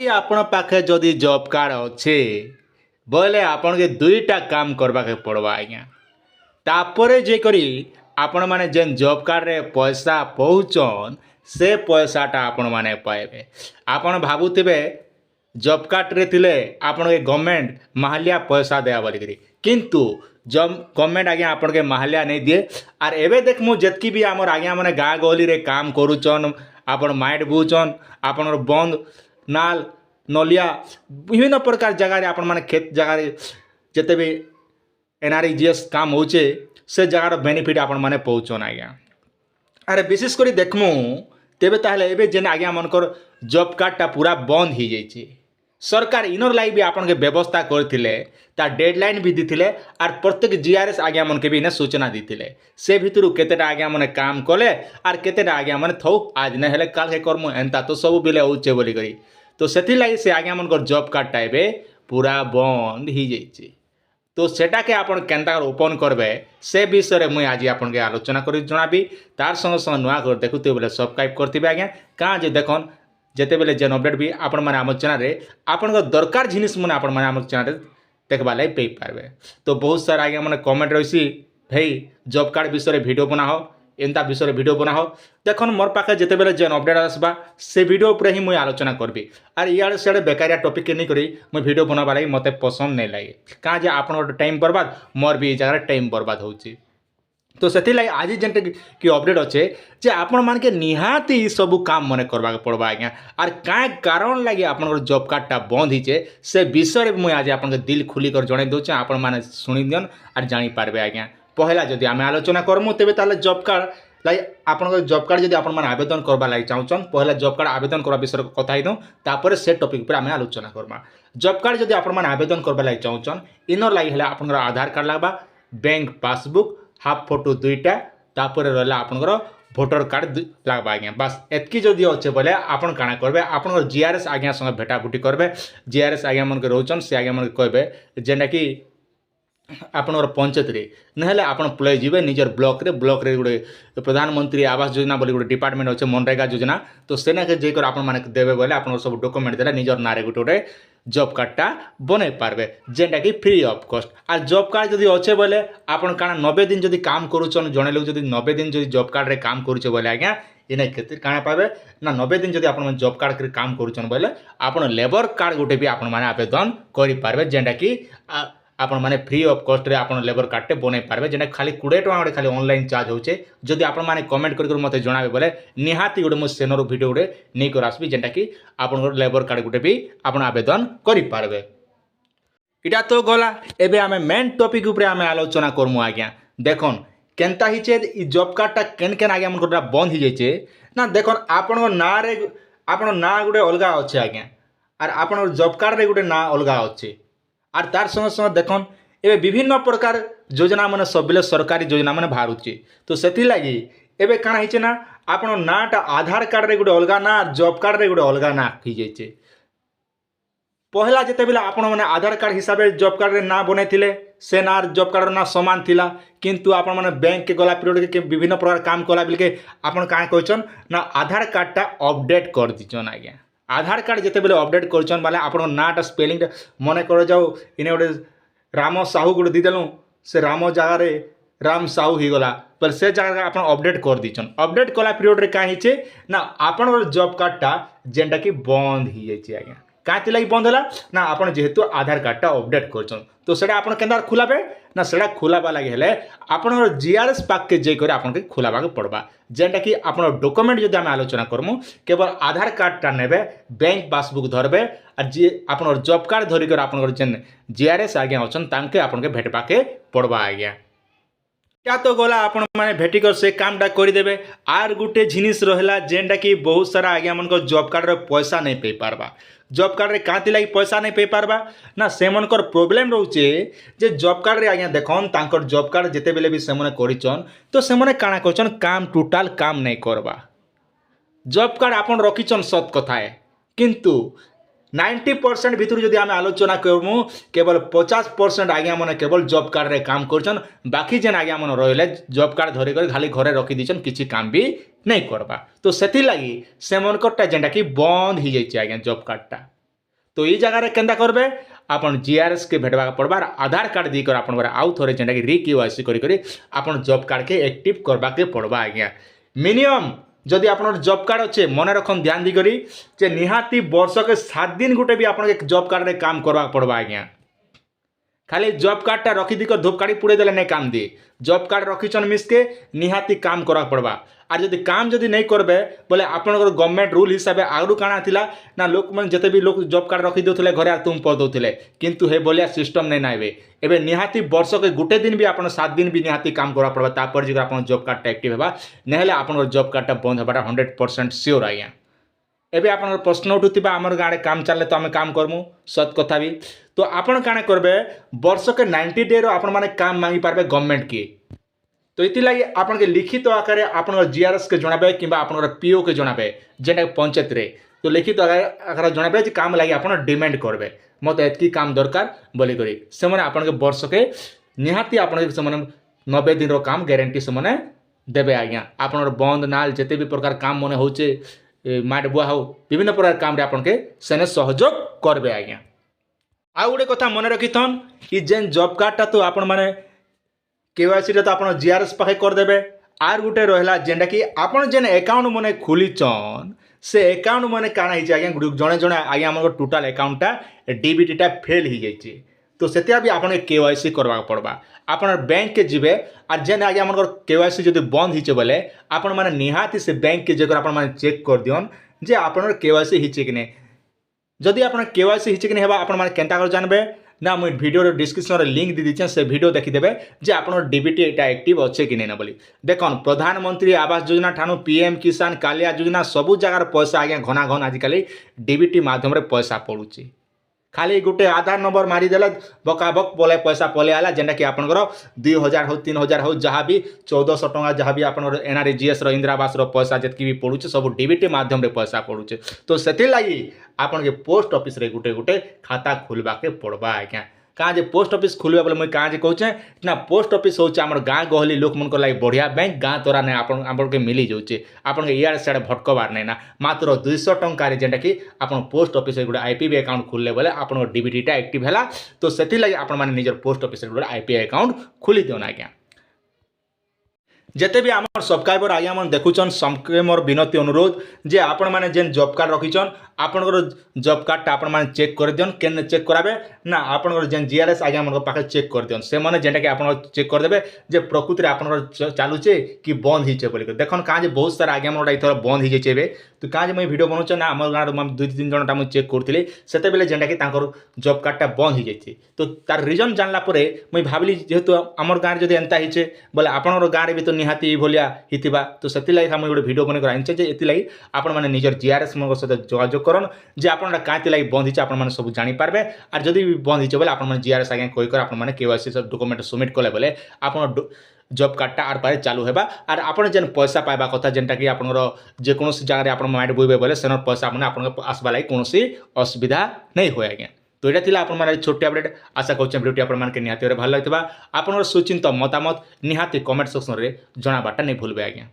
ଆପଣ ପାଖେ ଯଦି ଜବ୍ କାର୍ଡ଼ ଅଛେ ବୋଇଲେ ଆପଣକେ ଦୁଇଟା କାମ କରବାକେ ପଡ଼ବା ଆଜ୍ଞା। ତାପରେ ଯେକରି ଆପଣମାନେ ଯେନ୍ ଜବ୍ କାର୍ଡ଼ରେ ପଇସା ପାଉଛନ୍ ସେ ପଇସାଟା ଆପଣମାନେ ପାଇବେ। ଆପଣ ଭାବୁଥିବେ ଜବ୍ କାର୍ଡ଼ରେ ଥିଲେ ଆପଣକେ ଗଭର୍ଣ୍ଣମେଣ୍ଟ ମାହାଲିଆ ପଇସା ଦେବା ବୋଲିକିରି, କିନ୍ତୁ ଗଭର୍ଣ୍ଣମେଣ୍ଟ ଆଜ୍ଞା ଆପଣକେ ମାହାଲିଆ ନେଇ ଦିଏ। ଆର୍ ଏବେ ଦେଖମୁ ଯେତ୍କି ବି ଆମର ଆଜ୍ଞା ମାନେ ଗାଁ ଗହଳିରେ କାମ କରୁଛନ୍, ଆପଣ ମାଇଟ୍ ବୁଉଛନ୍, ଆପଣଙ୍କର ବନ୍ଦ ନାଲ ନଲିଆ ବିଭିନ୍ନ ପ୍ରକାର ଜାଗାରେ ଆପଣମାନେ କ୍ଷେତ ଜାଗାରେ ଯେତେ ବି NREGS କାମ ହେଉଛେ ସେ ଜାଗାର ବେନିଫିଟ୍ ଆପଣମାନେ ପାଉଛନ୍ ଆଜ୍ଞା। ଆରେ ବିଶେଷ କରି ଦେଖମୁ ତେବେ ତାହେଲେ ଏବେ ଯେନ୍ ଆଜ୍ଞା ମାନଙ୍କର ଜବ୍ କାର୍ଡ଼ଟା ପୁରା ବନ୍ଦ ହେଇଯାଇଛି। ସରକାର ଇନର୍ ଲାଗି ବି ଆପଣକେ ବ୍ୟବସ୍ଥା କରିଥିଲେ, ତା ଡେଡ଼ଲାଇନ୍ ବି ଦେଇଥିଲେ, ଆର୍ ପ୍ରତ୍ୟେକ GRS ଆଜ୍ଞା ମାନକେ ବି ଇନେ ସୂଚନା ଦେଇଥିଲେ। ସେ ଭିତରୁ କେତେଟା ଆଜ୍ଞା ମାନେ କାମ କଲେ ଆର୍ କେତେଟା ଆଜ୍ଞା ମାନେ ଥଉ ଆଜ ନାଇଁ ହେଲେ କାଲ୍କେ କର୍ମୁ ଏନ୍ତା ତ ସବୁ ବେଲେ ହଉଛେ ବୋଲିକରି। ତ ସେଥିଲାଗି ସେ ଆଜ୍ଞା ମାନଙ୍କର ଜବ୍ କାର୍ଡ଼ଟା ଏବେ ପୁରା ବନ୍ଦ ହେଇଯାଇଛି। ତ ସେଟାକେ ଆପଣ କେନ୍ତା ଓପନ୍ କରବେ ସେ ବିଷୟରେ ମୁଇଁ ଆଜି ଆପଣକେ ଆଲୋଚନା କରି ଜଣାବି। ତାর সঙ্গে সঙ্গে নূয়া করে দেখুথিবে বলে সবসক্রাইব করতে আজ্ঞা। কাঁ যে দেখুন যেতেবেলে যেন অপডেট বি আপনার আমার চ্যানেলে আপনার দরকার জিনিস মানে আপনার আমার চ্যানেলে দেখবার লাগে পেয়ে। তো বহুত সারা আজ্ঞা মানে কমেন্ট রয়েছে ভাই জব কার্ড বিষয়ে ভিডিও বনাও, এন্তা বিষয়ে ভিডিও বনাও। দেখুন মোর পাখে যেতেবেলে যেন অপডেট আসবা সে ভিডিও উপরে হি মুই আলোচনা করবি। আর ইয়াড়ে সিয়াড়ে বেকারিয়া টপিক নেই করি মুই ভিডিও বনাবার লাগে মতো পসন্দ নেই লাগে। কাঁ যে আপনার টাইম বরবাদ, মোর বি এই জায়গায় টাইম বরবাদ হচ্ছে। তো ସେଥିଲାଗି ଆଜି ଯେନ୍ଟା କି ଅପଡ଼େଟ୍ ଅଛେ ଯେ ଆପଣମାନକେ ନିହାତି ସବୁ କାମ ମନେ କରବାକେ ପଡ଼ବା ଆଜ୍ଞା। ଆର୍ କାଁ କାରଣ ଲାଗି ଆପଣଙ୍କର ଜବ୍ କାର୍ଡ଼ଟା ବନ୍ଦ ହେଇଛେ ସେ ବିଷୟରେ ମୁଇଁ ଆଜି ଆପଣଙ୍କ ଦିଲ୍ ଖୋଲିକରି ଜଣାଇ ଦେଉଛେ, ଆପଣମାନେ ଶୁଣି ଦିଅନ୍ ଆର୍ ଜାଣିପାରିବେ ଆଜ୍ଞା। ପହିଲା ଯଦି ଆମେ ଆଲୋଚନା କରମୁ ତେବେ ତାହେଲେ ଜବ୍ କାର୍ଡ଼ ଲାଗି ଆପଣଙ୍କର ଜବ୍ କାର୍ଡ଼ ଯଦି ଆପଣମାନେ ଆବେଦନ କରବା ଲାଗି ଚାହୁଁଛନ୍ ପହିଲା ଜବ୍ କାର୍ଡ଼ ଆବେଦନ କରିବା ବିଷୟରେ କଥା ହେଇଦଉଁ, ତାପରେ ସେ ଟପିକ୍ ଉପରେ ଆମେ ଆଲୋଚନା କରମା। ଜବ୍ କାର୍ଡ଼ ଯଦି ଆପଣମାନେ ଆବେଦନ କରବା ଲାଗି ଚାହୁଁଛନ୍ ଇନର୍ ଲାଗି ହେଲେ ଆପଣଙ୍କର ଆଧାର କାର୍ଡ଼ ଲାଗବା, ବ୍ୟାଙ୍କ ପାସବୁକ୍, हाफ फोटो दुईटा, तापर रहा आपंकर भोटर कार्ड लगवा आज्ञा। बास एतकी जदि अच्छे बोले आपन काଣା करबे आपन GRS आज्ञा संगे भेटाभुटी करबे। GRS आज्ञा मन के रोचन से आज्ञा मन कहबे जेना कि आपनर पंचायत रे नहले आपन पलै जिवे निजर ब्लॉक रे गोटे प्रधानमंत्री आवास योजना बोली गोटे डिपार्टमेंट अच्छे मनरेगा योजना। तो सेना के जेकर आपन माने देबे बोले आपन सब डॉक्यूमेंट देला निजर नारे गोटे जॉब कार्डटा बनै पारबे जेनटा कि फ्री ऑफ कॉस्ट। आ जॉब कार्ड जदि अच्छे बोले आपन काଣା 90 दिन जदि काम करूछन जणे लोग जदि 90 दिन जदि जॉब कार्ड रे काम करूछे बोले आज्ञा इने केते काଣା पाबे ना 90 दिन जदि आपन जॉब कार्ड रे काम करूछन बोले आपन लेबर कार्ड गोटे भी आपन माने आवेदन करि पारबे जेनटा कि आपन माने फ्री ऑफ कॉस्ट रे आपन लेबर कार्ड टे बनै पारबे जेना खाली 20 टका गोटे खाली ऑनलाइन चार्ज होचे। जदि आपन माने कमेंट कर मते जणाबे बोले निहाती गोटे मो सेनर वीडियो गोटे नै कर आसबी जेनटा कि आपन लेबर कार्ड गोटे भी आपन आवेदन करि पारबे। इटा तो गला एबे आमे मेन टॉपिक ऊपर आमे आलोचना करमु आज्ञा। देखन केनता हिचे इ जॉब कार्डटा केन केन आज्ञा मन कोटा बंद हि जाइछे ना। देखन आपन ना रे आपन ना गोटे अलगा अच्छे आज्ञा आर आपन जॉब कार्ड रे गोटे ना अलगा अच्छे। आर तार संगे संगे देखन एबे विभिन्न प्रकार योजना माने सबले सरकारी योजना माने बाहरुचे। तो सेति लागि एबे काना हिचे ना आपन नाटा आधार कार्ड रे गोटे अलगा ना जॉब कार्ड रे गोटे अलगा ना हि जाइछे। पहला जिते बेले आपण माने आधार कार्ड हिसाब से जॉब कार्ड रे ना बने थिले से ना जॉब कार्ड ना समान थिला, किंतु आपण माने बैंक के गला पीरियड के विभिन्न प्रकार काम कला बिल के आपण काहे कहछन ना आधार कार्डटा अपडेट कर दिछन आज्ञा। आधार कार्ड जिते बेले अपडेट करछन माने आपण नाटा स्पेलिंग मने कर जाऊ इने गोटे राम साहू गोटे दी देलु से राम जगह रे राम साहू ही गला पर से जगह आपण अपडेट कर दिछन। अपडेट कला पीरियड रे काहे हिचे ना आपण जॉब कार्डटा जेंटा कि बंद ही जाइछे आज्ञा। कांति लगी बंद है ना आपन जेहेतु आधार कार्डटा अपडेट कर तो सेटा आपन केंदा खुलाबे ना सेटा खुलाबा लगे हेले आपन GRS पाक के जे करे आपन के खुलाबा के पड़बा जेंटा कि आपन डॉक्यूमेंट जदि हम आलोचना करमु केवल आधार कार्डटा नेबे, बैंक पासबुक धरबे और जे आपन जॉब कार्ड धरि कर आपन जेन GRS आज्ञा अछन तांके आपन के भेटबा के पड़बा आज्ञा। क्या तो गला आपण माने भेटिकर से कामटा करदेवे। आर गोटे जिनिस रहला जेनटा कि बहुत सारा आज्ञा मन जॉब कार्ड रे पैसा नहीं पे पारबा। जॉब कार्ड रे कांति लगी पैसा नहीं पे पारबा ना से मनकर प्रॉब्लम रोचे जे जॉब कार्ड रे आज्ञा देखन तांकर जॉब कार्ड जेते बेले भी से मने करिचन तो से मने काना करचन काम टोटल काम नहीं करबा। जॉब कार्ड आपन रखिचन सत कथा है किंतु 90% भितर जदि आम आलोचना करमु केवल 50% आज्ञा मन केवल जॉब कार्ड रे काम करछन, बाकी जेन आज्ञा मन रहिले जॉब कार्ड धरि कर खाली घरे रखी दिछन किछि काम भी नहीं करबा। तो सेति लागि से मनकटा जेंटा कि बंद हि जाइछि आज्ञा जॉब कार्डटा। तो ये जगह केन्ता करबे आपन जीआरएस के भेटवा पड़बा आधार कार्ड दी कर आपन आउ थोड़े जेनटा कि रिक्यूआईसी करी आपन जॉब कार्ड के एक्टिव करबा के पड़बा आज्ञा मिनिमम जदि आपन जॉब कार्ड अच्छे मन रखन ध्यान दी करी जे निहाती वर्ष के 7 दिन गुटे भी आपन जॉब कार्ड रे काम करबा पड़बा आज्ञा खाली जॉब कार्ड टा रखी दी कर धूपकाड़ी पुड़े देले नहीं काम दिए जॉब कार्ड रखीचन मिस के निहाती काम करा पड़बा आर जदि काम जदि नहीं करबे बोले आपनकर गवर्नमेंट रूल हिसाब से आगु काना थिला ना लोक मन जते भी लोग जॉब कार्ड रखी देउथले घरे तुम पड़ दउथले किंतु हे बोलिया सिस्टम नहीं नाइबे एबे निहाती वर्ष के गुटे दिन भी आपन 7 दिन भी निहाती काम करा पड़बा तापर जे आपन जॉब कार्ड एक्टिव हेबा नहेले आपन जॉब कार्ड बंद हेबाटा 100% श्योर आज्ञा एबे आपन प्रश्न उठुतिबा हमर गाड़े काम चलले तो आम काम करमु सत कथा भी तो आपन काना करबे वर्ष के 90 डे रो आपन माने काम मांगी पारबे गवर्नमेंट की तो इति लगी आपन के लिखित आकार आपन जीआरएस के जणाबे किबा आपन पीओ के जणाबे जेटा पंचायत रे तो लिखित आकार जणाबे जे काम लागि आपन डिमांड करबे मते एतकी काम दरकार बोली करी से माने आपन के वर्ष के निहाती आपन के माने 90 दिन रो काम गारंटी से माने देबे आज्ञा आपन बंद नाल जते भी प्रकार काम मने होचे माट बुआ हो विभिन्न प्रकार काम रे आपन के सेने सहयोग करबे आज्ञा आ गोटे कथा मन रखिथन कि जेन जॉब कार्ड टा तो आपण माने केवाईसी रे तो आपण जीआरएस पाखे कर देबे आर गोटे रहला जेंडा कि आपण जेन अकाउंट मने खुलीचन से अकाउंट मने काना हिचे आज्ञा जणे जणे आज्ञा हमर टोटल अकाउंट टा डीबीटी टा फेल ही जाइए तो सेतिया भी आपण केवाईसी करवा पड़बा आपण बैंक के जिबे आर जेन आज्ञा हमर केवाईसी जदि बंद हिचे बोले आपण माने निहाती से बैंक के जगर आपण माने चेक कर दियन जे आपण केवाईसी हिचे कि नै जदि आपन केवाईसी हिचे कि नै हेबा आपण माने केनता कर जानबे ना मुझे वीडियो डिस्क्रिप्शन रे लिंक दी दीछे से वीडियो देखिदेबे जे आपन डीबीटी एटा एक्टिव अच्छे कि नै ना बोली देखन प्रधानमंत्री आवास योजना ठानु पीएम किसान कालिया योजना सबु जगार पैसा आज्ञा घना घन आजिकल डीबीटी माध्यम रे पैसा पड़ुची खाली गोटे आधार नंबर मारिदेले बकाबक बोले पैसा पले आला जेनटा कि आपनकर 2000 हो 3000 हो जहाँ भी 1400 टंका जहाँ भी आपन एनआरजीएस इंदिरा आवास पैसा जितकी भी पड़ुचे सब डीबीटी माध्यम रे पैसा पड़ुचे तो से लगी आपन के पोस्ट ऑफिस रे गोटे गोटे खाता खोलवा के पड़बा आज्ञा कहाँ जे पोस्ट ऑफिस खोलबा बोले मुझे कहाँ जे कहूँ ना पोस्ट ऑफिस हूँ आम गाँ गहली लोक मन लगे बढ़िया बैंक गाँ तोरा नहीं आपन के मिली जाऊे आपन के इारे सियाड़े भटकबार नहीं ना मात्र 200 टंकार जेनटा कि आपन पोस्ट ऑफिस गोटे आईपीबी अकाउंट खोलले बोले आपन डीबीटीटा एक्टिव है तो से लगे आपन माने निजर पोस्ट ऑफिस गोटे आईपीआई अकाउंट खोली दिवन आज्ञा जिते भी आम सब्सक्राइबर आज्ञा मन देखुचन सबके मोर विनती अनुरोध जे आपण माने जेन जॉब कार्ड रखीचन आपनकर जॉब कार्ड टा आपण माने चेक कर दियन केन चेक कराबे ना आपनकर जेन जीआरएस आज्ञा मन पाखे चेक कर दियन से माने जेनटा कि आपण चेक कर देबे जे प्रकृति रे आपनकर चालुचे कि बंद हिचे बोली देखन का जे बहुत सारा आज्ञा मन इथर बंद हिजे छेबे तो का जे मैं वीडियो बनौछ ना हमर गाँव हम 2-3 जन टा चेक करथिले सेते बेले जेनटा कि तांकर जॉब कार्ड टा बंद हि जाइछे तो तार रीजन जानला परे मैं भाबली जेहेतु हमर गाँव जदि एंता हिचे बोले आपनकर गाँव रे भी तो निहाती भलिया हितिबा तो सेति लागि हम गोटे वीडियो बने कर आनछे जे एति लागि आपण माने निजर जीआरएस मन सहित जोगाजोग करन जे आपण कांति लागि बंद हिचे आपण माने सब जानि पारबे आर जदि बंद हिचे बोले आपण माने जीआरएस आगे कोइ कर आपण माने केवाईसी सब डॉक्यूमेंट सबमिट कले बोले आपण जॉब कार्डटा आर पारे चालू हेबा आर आपण जेन पैसा पाइबा कथा जेनटा कि आपनर जे कोनोसी जगह रे आपण माइंड बुइबे बोले सेनर पैसा आपण आपण आसबा लागि कोनोसी असुविधा नहीं होय आज्ञा तो यहाँ थी आप छोटे अपडेट आशा करें भिडियो आप निहाती भल लगे आपन सुचिंत मतामत निहाती कमेंट सेक्शन में जनाबाटा नहीं भूलबे आज्ञा।